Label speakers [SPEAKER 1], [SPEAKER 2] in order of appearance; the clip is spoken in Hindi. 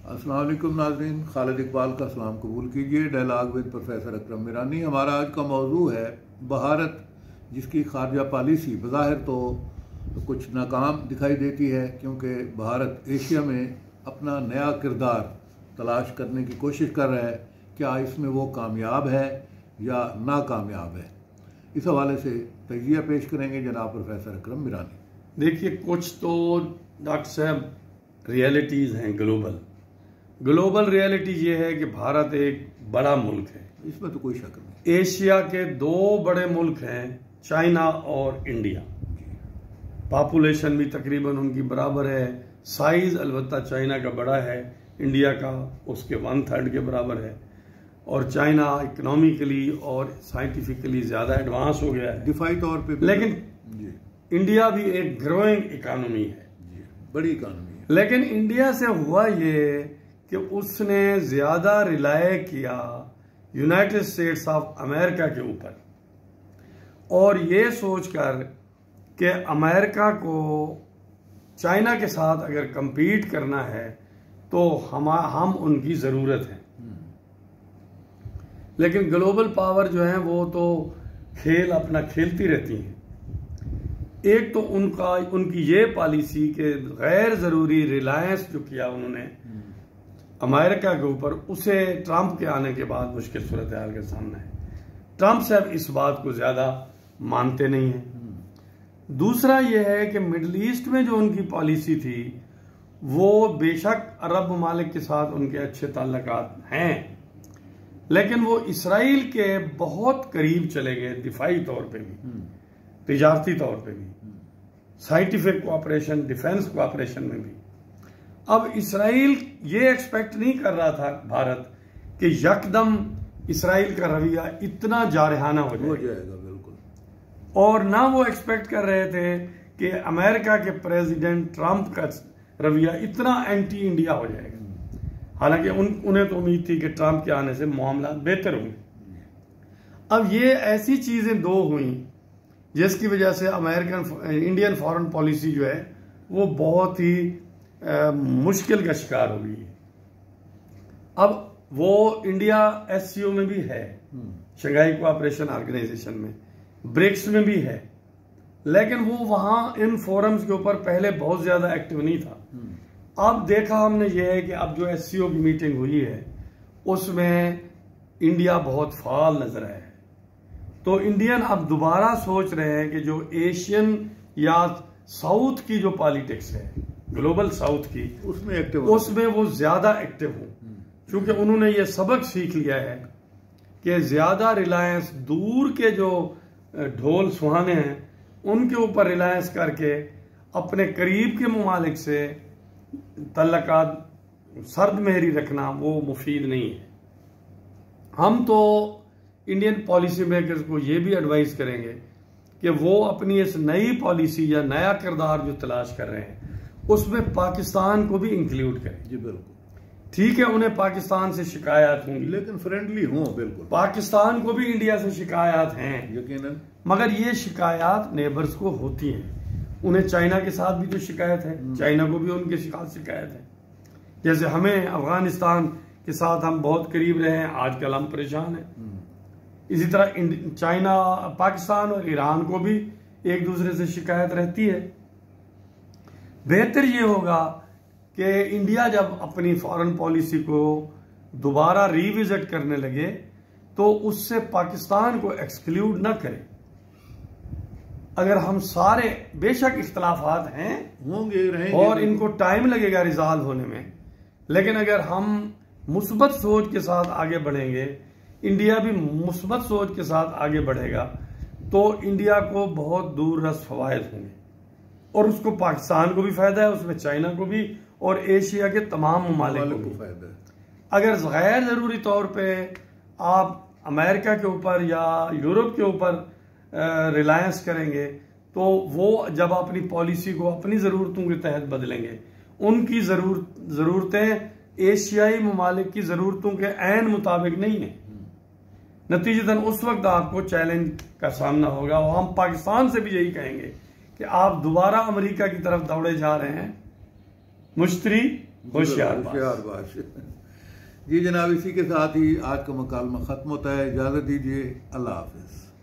[SPEAKER 1] अस्सलाम वालेकुम नाज़रीन, खालिद इकबाल का सलाम कबूल कीजिए। डायलॉग विद प्रोफेसर अकरम मीरानी। हमारा आज का मौजू है भारत, जिसकी खारजा पॉलिसी बज़ाहिर तो कुछ नाकाम दिखाई देती है, क्योंकि भारत एशिया में अपना नया किरदार तलाश करने की कोशिश कर रहा है। क्या इसमें वो कामयाब है या नाकामयाब है? इस हवाले से तजिया पेश करेंगे जनाब प्रोफेसर अकरम मीरानी।
[SPEAKER 2] देखिए, कुछ तो डॉक्टर साहब रियलिटीज़ हैं ग्लोबल रियलिटी ये है कि भारत एक बड़ा मुल्क है,
[SPEAKER 1] इसमें तो कोई शक नहीं।
[SPEAKER 2] एशिया के दो बड़े मुल्क हैं, चाइना और इंडिया। पॉपुलेशन भी तकरीबन उनकी बराबर है, साइज अलबत्ता चाइना का बड़ा है, इंडिया का उसके 1/3 के बराबर है। और चाइना इकोनॉमिकली और साइंटिफिकली ज़्यादा एडवांस हो गया है
[SPEAKER 1] दिफाई तौर पे,
[SPEAKER 2] लेकिन इंडिया भी एक ग्रोइंग इकोनॉमी है,
[SPEAKER 1] बड़ी इकोनॉमी है।
[SPEAKER 2] लेकिन इंडिया से हुआ ये कि उसने ज्यादा रिलाय किया यूनाइटेड स्टेट्स ऑफ अमेरिका के ऊपर, और ये सोचकर कि अमेरिका को चाइना के साथ अगर compete करना है तो हम उनकी ज़रूरत है। लेकिन ग्लोबल पावर जो है वो तो खेल अपना खेलती रहती हैं। एक तो उनकी ये पॉलिसी के गैर ज़रूरी रिलायंस जो किया उन्होंने अमेरिका के ऊपर, उसे ट्रंप के आने के बाद मुश्किल सूरत हाल के सामने है। ट्रंप साहब इस बात को ज़्यादा मानते नहीं हैं। दूसरा यह है कि मिडल ईस्ट में जो उनकी पॉलिसी थी, वो बेशक अरब ममालिक के साथ उनके अच्छे ताल्लुकात हैं, लेकिन वो इसराइल के बहुत करीब चले गए, दिफाई तौर पे भी, तिजारती तौर पे भी, साइंटिफिक कोऑपरेशन, डिफेंस कोऑपरेशन में भी। अब इसराइल ये एक्सपेक्ट नहीं कर रहा था भारत कि यकदम इसराइल का रवैया इतना जारहाना हो जाएगा,
[SPEAKER 1] बिल्कुल।
[SPEAKER 2] और ना वो एक्सपेक्ट कर रहे थे कि अमेरिका के प्रेसिडेंट ट्रंप का रवैया इतना एंटी इंडिया हो जाएगा। हालांकि उन्हें तो उम्मीद थी कि ट्रंप के आने से मामला बेहतर होंगे। अब ये ऐसी चीजें दो हुई जिसकी वजह से इंडियन फॉरेन पॉलिसी जो है वो बहुत ही मुश्किल का शिकार हो गई है। अब वो इंडिया एससीओ में भी है, शंघाई कोऑपरेशन ऑर्गेनाइजेशन में, ब्रिक्स में भी है, लेकिन वो वहां इन फोरम्स के ऊपर पहले बहुत ज्यादा एक्टिव नहीं था। अब देखा हमने ये है कि अब जो एससीओ की मीटिंग हुई है उसमें इंडिया बहुत फाल नजर आया है। तो इंडियन अब दोबारा सोच रहे हैं कि जो एशियन या साउथ की जो पॉलिटिक्स है, ग्लोबल साउथ की, उसमें वो ज्यादा एक्टिव हो, क्योंकि उन्होंने ये सबक सीख लिया है कि ज्यादा रिलायंस दूर के जो ढोल सुहाने हैं उनके ऊपर रिलायंस करके अपने करीब के ममालिक से तल्लुकात सर्द मेहरी रखना वो मुफीद नहीं है। हम तो इंडियन पॉलिसी मेकर्स को ये भी एडवाइस करेंगे कि वो अपनी इस नई पॉलिसी या नया किरदार जो तलाश कर रहे हैं उसमें पाकिस्तान को भी इंक्लूड करें।
[SPEAKER 1] जी बिल्कुल,
[SPEAKER 2] ठीक है, उन्हें पाकिस्तान से शिकायत होंगी,
[SPEAKER 1] लेकिन फ्रेंडली हों। बिल्कुल,
[SPEAKER 2] पाकिस्तान को भी इंडिया से शिकायत हैं
[SPEAKER 1] यकीनन,
[SPEAKER 2] मगर ये शिकायत नेबर्स को होती हैं। उन्हें चाइना के साथ भी तो शिकायत है, चाइना को भी उनके साथ शिकायत है। जैसे हमें अफगानिस्तान के साथ हम बहुत करीब रहे हैं, आजकल हम परेशान हैं। इसी तरह चाइना, पाकिस्तान और ईरान को भी एक दूसरे से शिकायत रहती है। बेहतर ये होगा कि इंडिया जब अपनी फॉरेन पॉलिसी को दोबारा रिविजिट करने लगे तो उससे पाकिस्तान को एक्सक्लूड ना करे। अगर हम सारे, बेशक इख्तलाफात हैं,
[SPEAKER 1] होंगे, रहेंगे,
[SPEAKER 2] और इनको टाइम लगेगा रिजॉल्व होने में, लेकिन अगर हम मुस्बत सोच के साथ आगे बढ़ेंगे, इंडिया भी मुस्बत सोच के साथ आगे बढ़ेगा, तो इंडिया को बहुत दूर रस फवायद होंगे, और उसको पाकिस्तान को भी फायदा है, उसमें चाइना को भी, और एशिया के तमाम ममालिक को भी फायदा है। अगर गैर जरूरी तौर पे आप अमेरिका के ऊपर या यूरोप के ऊपर रिलायंस करेंगे तो वो जब अपनी पॉलिसी को अपनी ज़रूरतों के तहत बदलेंगे, उनकी ज़रूरतें एशियाई ममालिक की ज़रूरतों के ऐन मुताबिक नहीं है। नतीजतन उस वक्त आपको चैलेंज का सामना होगा, और हम पाकिस्तान से भी यही कहेंगे कि आप दोबारा अमेरिका की तरफ दौड़े जा रहे हैं। मुश्तरी
[SPEAKER 1] होशियारबाज। जी जनाब, इसी के साथ ही आज का मकालमा ख़त्म होता है। इजाज़त दीजिए, अल्लाह हाफ़िज़।